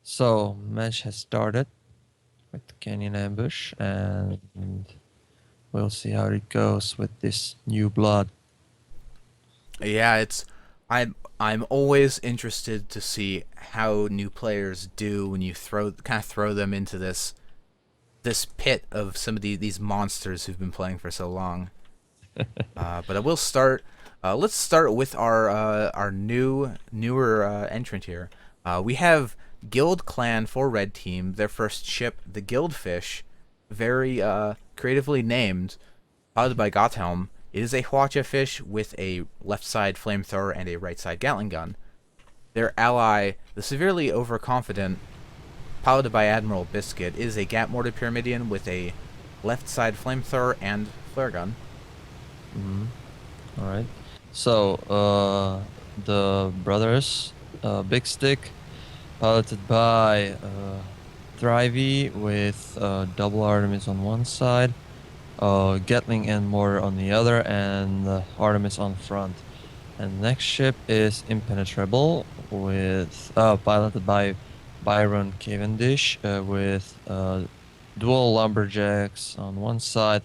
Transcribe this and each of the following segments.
So, match has started with the canyon ambush, and we'll see how it goes with this new blood. Yeah, I'm always interested to see how new players do when you throw them into this pit of some of these monsters who've been playing for so long. But I will start. Let's start with our newer entrant here. We have Guild Clan for Red Team. Their first ship, the Guildfish, very creatively named, piloted by Gotthelm. It is a Hwacha fish with a left side flamethrower and a right side Gatling gun. Their ally, the severely overconfident, piloted by Admiral Biscuit, is a Gat Mortar Pyramidion with a left side flamethrower and flare gun. Mhm. All right. So, the brothers, Big Stick, piloted by Thrivey with double Artemis on one side, Gatling and mortar on the other, and Artemis on front. And the next ship is Impenetrable with piloted by Byron Cavendish with dual lumberjacks on one side,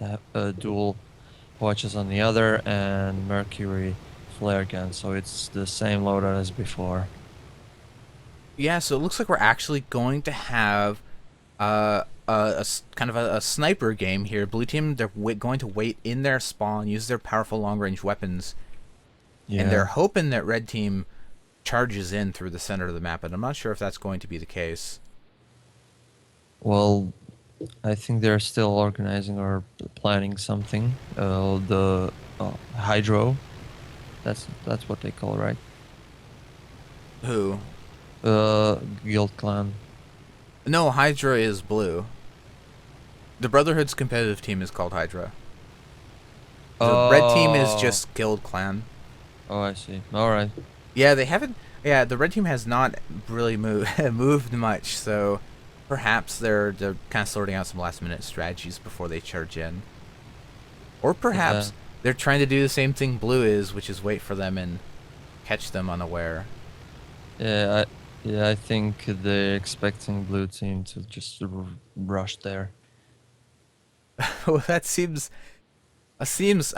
dual watches on the other, and Mercury flare gun. So it's the same loadout as before. Yeah, so it looks like we're actually going to have kind of a sniper game here. Blue team, they're going to wait in their spawn, use their powerful long range weapons, and they're Yeah. hoping that red team charges in through the center of the map. But I'm not sure if that's going to be the case. Well, I think they're still organizing or planning something. The Hydro. That's what they call it, right? Who? Guild clan. No, Hydra is blue. The Brotherhood's competitive team is called Hydra. The red team is Oh, just Guild Clan. oh, I see. All right. Yeah, they haven't. Yeah, the red team has not really moved much. So perhaps they're kind of sorting out some last minute strategies before they charge in, or Yeah, perhaps they're trying to do the same thing blue is, which is wait for them and catch them unaware. yeah, yeah. I think they're expecting blue team to just rush there. Well, that seems I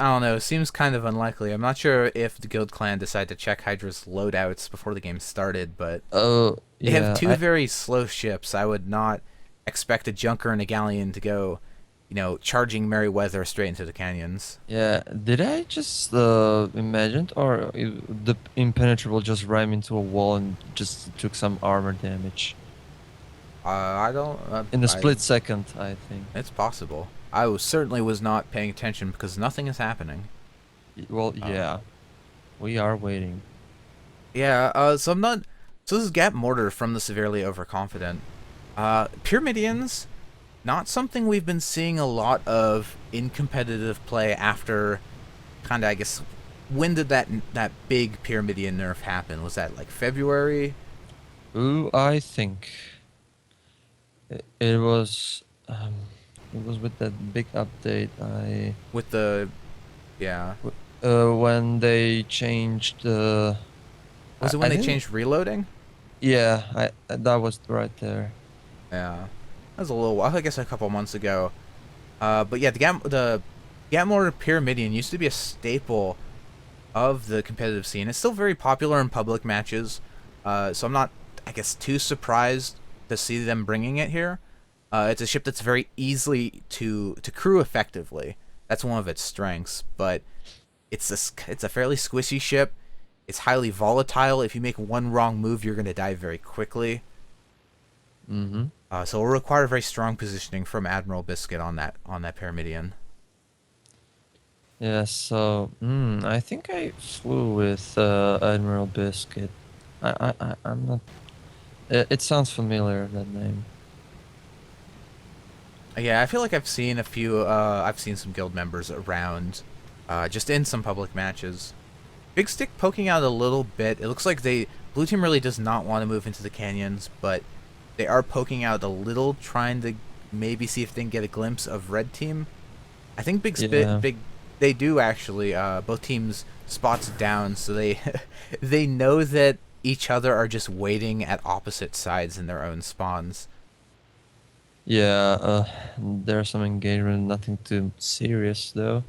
don't know. Seems kind of unlikely. I'm not sure if the Guild Clan decided to check Hydra's loadouts before the game started, but Oh, they have yeah. two very slow ships. I would not expect a Junker and a Galleon to go, charging Merryweather straight into the canyons. Yeah. Did I just imagine, or the impenetrable just ran into a wall and just took some armor damage I don't. in a I. split second? I think. It's possible. Certainly was not paying attention because nothing is happening. Well, Uh, yeah. We are waiting. yeah. So I'm not. So this is Gap Mortar from the severely overconfident. Pyramidians, not something we've been seeing a lot of in competitive play after kind of, I guess, when did that big Pyramidian nerf happen? Was that like February? Ooh, I think it was. It was with that big update. With the yeah. When they changed the. Was it I when they think. changed reloading? Yeah, that was right there. Yeah. That was a little while, I guess a couple months ago. But yeah, the Gatmore Pyramidion used to be a staple of the competitive scene. It's still very popular in public matches. So I'm not, I guess, too surprised to see them bringing it here. It's a ship that's very easily to crew effectively. That's one of its strengths, but it's a fairly squishy ship. It's highly volatile. If you make one wrong move, you're gonna die very quickly. Mm-hmm. So it'll require very strong positioning from Admiral Biscuit on that Pyramidion. Yeah, so I think I flew with Admiral Biscuit. I'm not. It sounds familiar, that name. Yeah, I feel like I've seen a few. I've seen some guild members around, just in some public matches. Big Stick poking out a little bit. It looks like blue team really does not want to move into the canyons, but they are poking out a little, trying to maybe see if they can get a glimpse of red team. I think Yeah, they do actually. Both teams spots down, so they they know that each other are just waiting at opposite sides in their own spawns. Yeah, there's some engagement, nothing too serious though.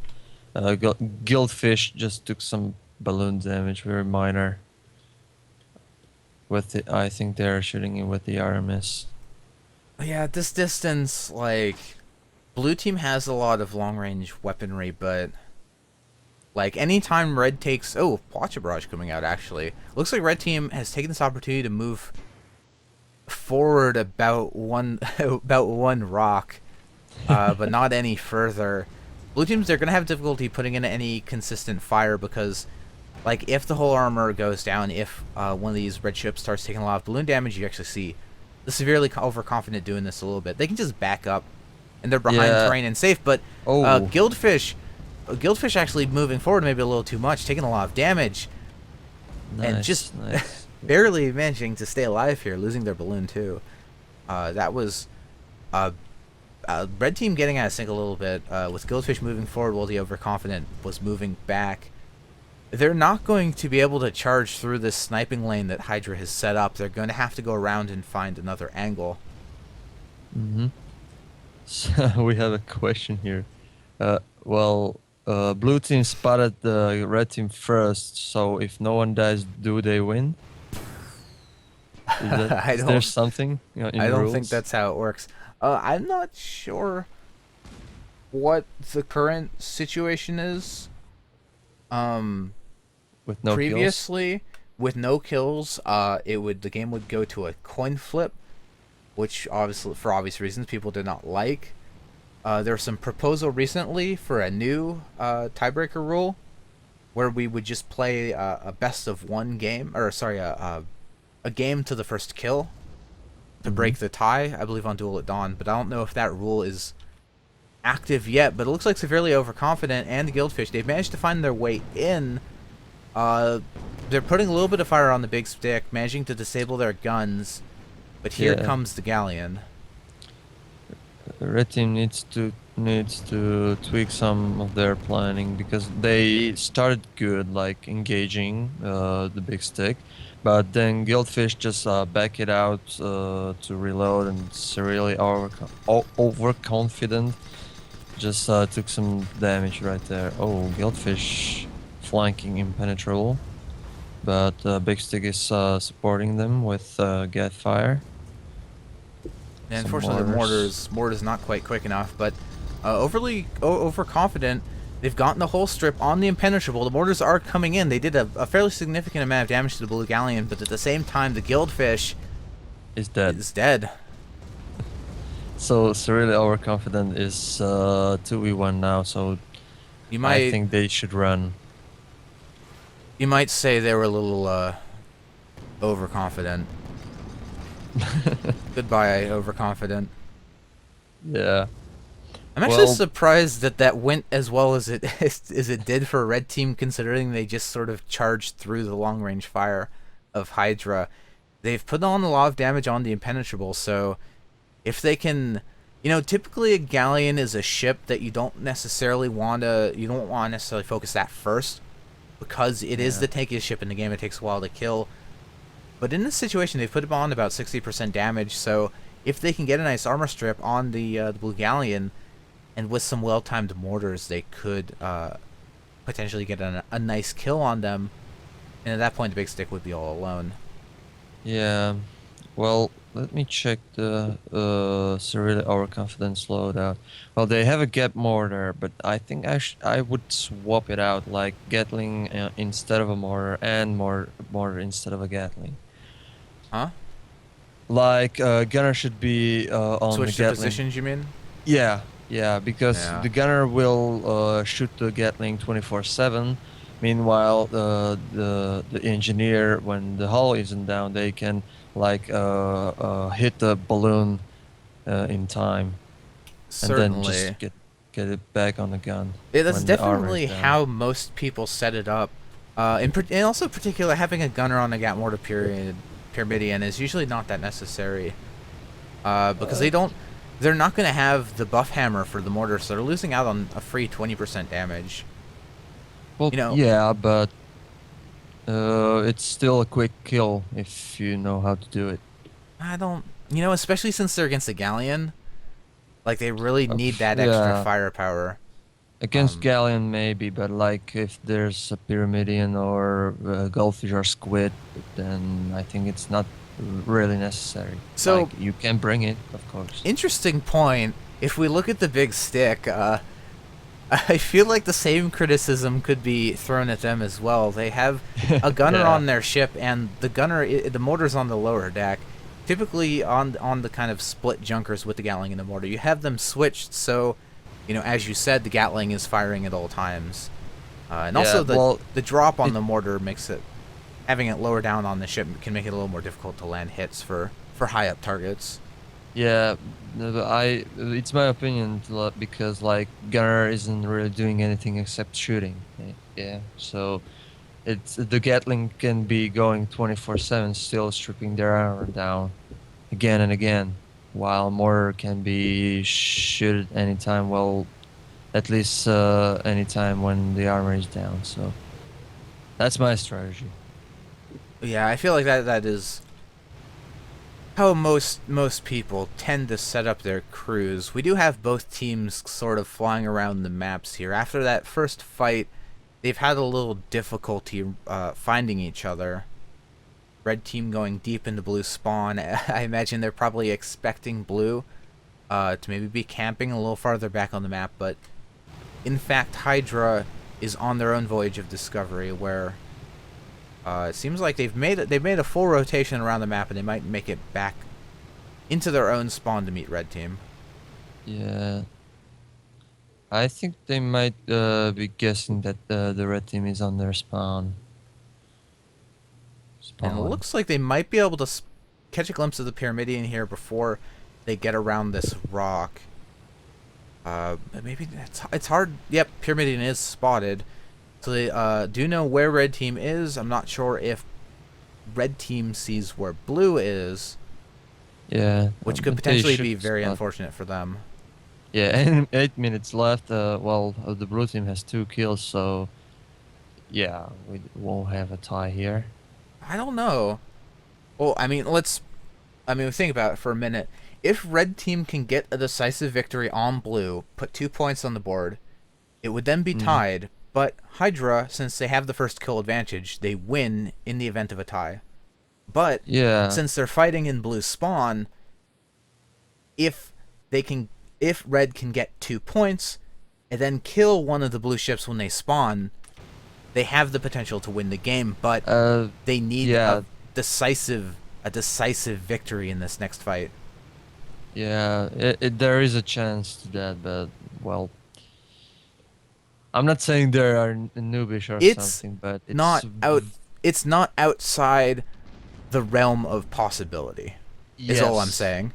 Guildfish just took some balloon damage, very minor. With the, I think they're shooting it with the RMS. Yeah, at this distance, like, blue team has a lot of long range weaponry, but like anytime red takes, oh, Watcha Barrage coming out actually. Looks like red team has taken this opportunity to move forward about one about one rock, but not any further. Blue teams, they're gonna have difficulty putting in any consistent fire because, like, if the whole armor goes down, if one of these red ships starts taking a lot of balloon damage, you actually see the severely overconfident doing this a little bit. They can just back up, and they're behind terrain and safe. But Guildfish actually moving forward maybe a little too much, taking a lot of damage, and just barely managing to stay alive here, losing their balloon too. That was red team getting out of sync a little bit, with Guildfish moving forward while the overconfident was moving back. They're not going to be able to charge through this sniping lane that Hydra has set up. They're going to have to go around and find another angle. So we have a question here. Blue team spotted the red team first, so if no one dies, do they win? Is there something in I don't rules? think that's how it works. I'm not sure what the current situation is. With no previously, with no kills, the game would go to a coin flip, which obviously, for obvious reasons, people did not like. There was some proposal recently for a new tiebreaker rule, where we would just play a best of one game, or sorry, a game to the first kill to break the tie. I believe on Duel at Dawn, but I don't know if that rule is active yet. But it looks like severely overconfident and the Guildfish, they've managed to find their way in. They're putting a little bit of fire on the big stick, managing to disable their guns, but here comes the Galleon. Red team needs to tweak some of their planning because they started good, like engaging the big stick, but then Guildfish just back it out to reload, and it's really overconfident. Just took some damage right there. Oh, Guildfish flanking impenetrable, but big stick is supporting them with get fire. And unfortunately, the mortar's not quite quick enough, but overconfident. They've gotten the whole strip on the impenetrable. The mortars are coming in. They did a fairly significant amount of damage to the blue galleon, but at the same time, the Guildfish is dead. So really overconfident is 2v1 now. So I think they should run. You might say they were a little overconfident. Goodbye, overconfident. Yeah. I'm actually surprised that went as well as it did for a red team, considering they just sort of charged through the long range fire of Hydra. They've put on a lot of damage on the impenetrable, so if they can, typically a galleon is a ship that you don't want to necessarily focus that first, because it is the tankiest ship in the game. It takes a while to kill. But in this situation, they've put it on about 60% damage, so if they can get a nice armor strip on the blue galleon, and with some well-timed mortars, they could potentially get a nice kill on them, and at that point, the big stick would be all alone. Yeah, well, let me check the severely overconfident loadout. Well, they have a Gat mortar, but I think I would swap it out, like Gatling instead of a mortar, and mortar instead of a Gatling. Huh? Like gunner should be on switch the the Gatling. positions, you mean? Yeah, because the gunner will shoot the Gatling 24/7. Meanwhile, the engineer, when the hull isn't down, they can like hit the balloon in time, Certainly. and then just get it back on the gun. Yeah, that's definitely how most people set it up. And also, particularly, having a gunner on the Gat mortar Pyramidion is usually not that necessary, because they're not going to have the buff hammer for the mortar, so they're losing out on a free 20% damage. Well, yeah, but It's still a quick kill if you know how to do it. I don't, especially since they're against a galleon, like they really need that extra Yeah, firepower. against Um, Galleon maybe, but like if there's a Pyramidian or Goldfish or Squid, then I think it's not really necessary. so Like you can bring it, of course. interesting point. If we look at the big stick, I feel like the same criticism could be thrown at them as well. They have a gunner Yeah, on their ship, and the motor's on the lower deck. Typically, on the kind of split junkers with the Gatling and the mortar, you have them switched. So, as you said, the Gatling is firing at all times, and yeah. also Well, the drop on it the mortar makes it having it lower down on the ship can make it a little more difficult to land hits for high up targets. yeah. No, but it's my opinion because like Gunner isn't really doing anything except shooting. Yeah, so it's the Gatling can be going 24/7, still stripping their armor down again and again, while mortar can be shoot at any time. Well, at least any time when the armor is down. So that's my strategy. Yeah, I feel like that is how most people tend to set up their crews. We do have both teams sort of flying around the maps here. After that first fight, they've had a little difficulty finding each other. Red team going deep into blue spawn. I imagine they're probably expecting blue to maybe be camping a little farther back on the map, but in fact Hydra is on their own voyage of discovery, where it seems like they've made a full rotation around the map, and they might make it back into their own spawn to meet red team. Yeah, I think they might be guessing that the red team is on their spawn. And it Spawn. looks like they might be able to catch a glimpse of the Pyramidian here before they get around this rock. Maybe it's hard. Yep, Pyramidian is spotted. So they do know where red team is. I'm not sure if red team sees where blue is, Yeah, which could but they potentially should be very spot. unfortunate for them. Yeah, and 8 minutes left. Well, the blue team has 2 kills, so yeah, we won't have a tie here. I don't know. Well, think about it for a minute. If red team can get a decisive victory on blue, put 2 points on the board, it would then be Mm. tied. But Hydra, since they have the first kill advantage, they win in the event of a tie. But Yeah, since they're fighting in blue spawn, if they can, if red can get 2 points and then kill one of the blue ships when they spawn, they have the potential to win the game. But they need yeah, a decisive victory in this next fight. yeah. There is a chance to that, but well, I'm not saying they are noobish or It's something, but not out. It's not outside the realm of possibility. Is all I'm yes, saying.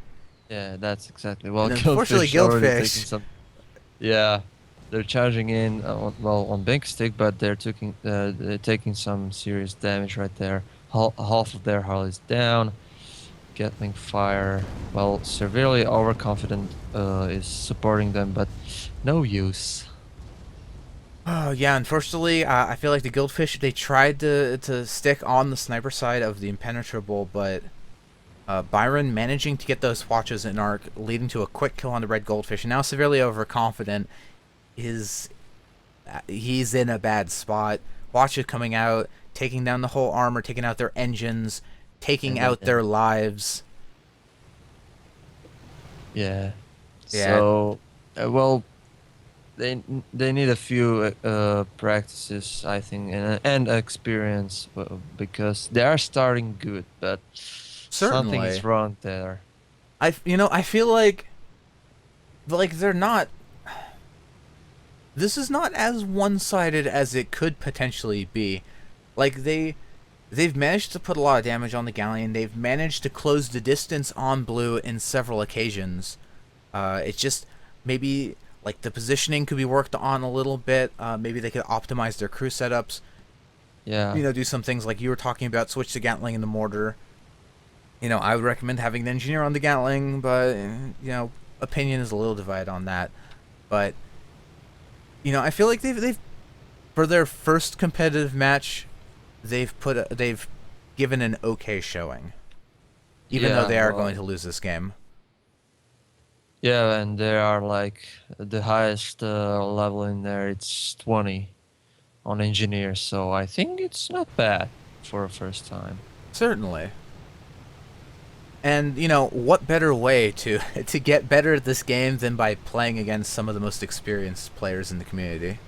yeah, that's exactly. Well, And unfortunately, Guildfish already taking Guildfish. some. Yeah, they're charging in on Big Stick, but they're taking some serious damage right there. Half of their hull is down. Gatling fire, well, severely overconfident is supporting them, but no use. Oh yeah, unfortunately, I feel like the Guildfish, they tried to stick on the sniper side of the Impenetrable, but Byron managing to get those watches in arc, leading to a quick kill on the red Goldfish, and now severely overconfident, is he's in a bad spot. Watches coming out, taking down the whole armor, taking out their engines, taking And out their lives. yeah, Yeah, so well, they need a few practices, I think, and experience because they are starting good, but something certainly. is wrong there. I feel like they're not. This is not as one-sided as it could potentially be. Like they've managed to put a lot of damage on the galleon. They've managed to close the distance on blue in several occasions. It's just maybe like the positioning could be worked on a little bit. Maybe they could optimize their crew setups. Yeah, Do some things like you were talking about, switch the Gatling and the mortar. I would recommend having the engineer on the Gatling, but opinion is a little divided on that. But I feel like they've for their first competitive match, they've given an okay showing, even though Yeah, they are going well, to lose this game. yeah, and they are like the highest level in there. It's 20 on engineers, so I think it's not bad for a first time. Certainly. And what better way to to get better at this game than by playing against some of the most experienced players in the community?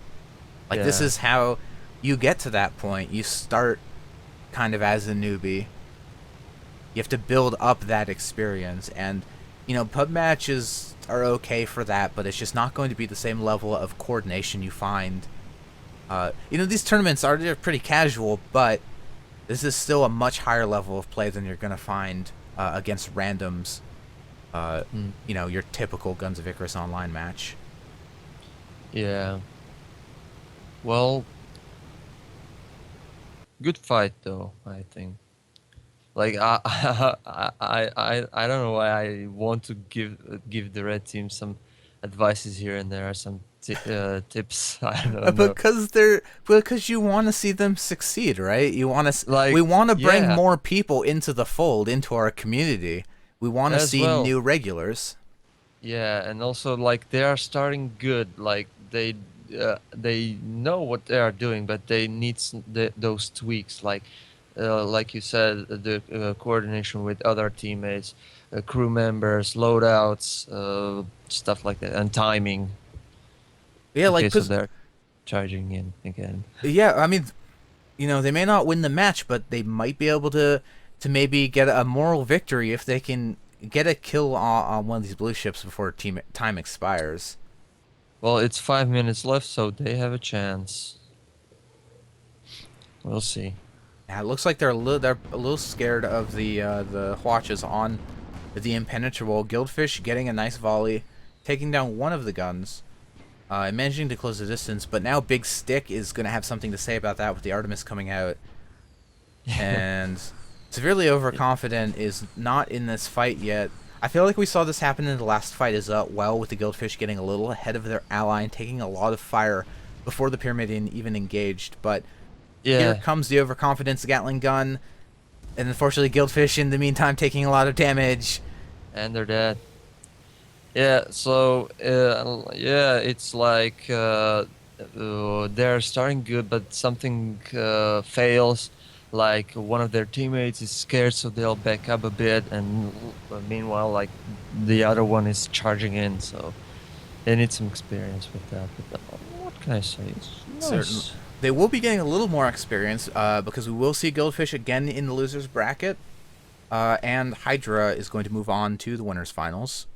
Like, this Yeah, is how you get to that point. You start kind of as a newbie. You have to build up that experience, and pub matches are okay for that, but it's just not going to be the same level of coordination you find. These tournaments are, they're pretty casual, but this is still a much higher level of play than you're going to find against randoms. mm, Your typical Guns of Icarus online match. yeah. Well, good fight though, I think. Like I don't know why I want to give the red team some advices here and there, some tips. I don't know. Because you want to see them succeed, right? We Like, want to bring yeah, more people into the fold, into our community. We want to as see well. new regulars. Yeah, and also like they are starting good. Like they know what they are doing, but they need those tweaks. Like you said, the coordination with other teammates, crew members, loadouts, stuff like that, and timing Yeah, in like, case of their charging in again. yeah, I mean, they may not win the match, but they might be able to maybe get a moral victory if they can get a kill on one of these blue ships before team time expires. Well, it's 5 minutes left, so they have a chance. We'll see. Yeah, it looks like they're a little scared of the Hwatches on the Impenetrable. Guildfish getting a nice volley, taking down one of the guns, managing to close the distance. But now Big Stick is going to have something to say about that with the Artemis coming out. And Severely Overconfident is not in this fight yet. I feel like we saw this happen in the last fight as well, with the Guildfish getting a little ahead of their ally and taking a lot of fire before the Pyramidion even engaged. But here Yeah, comes the Overconfidence Gatling gun, and unfortunately Guildfish in the meantime taking a lot of damage. and they're dead. Yeah, so yeah, it's like they're starting good, but something fails. Like one of their teammates is scared, so they'll back up a bit, and meanwhile, like the other one is charging in, so they need some experience with that. But what can I say? It's Certain. nice. They will be getting a little more experience because we will see Guildfish again in the losers bracket, and Hydra is going to move on to the winners finals.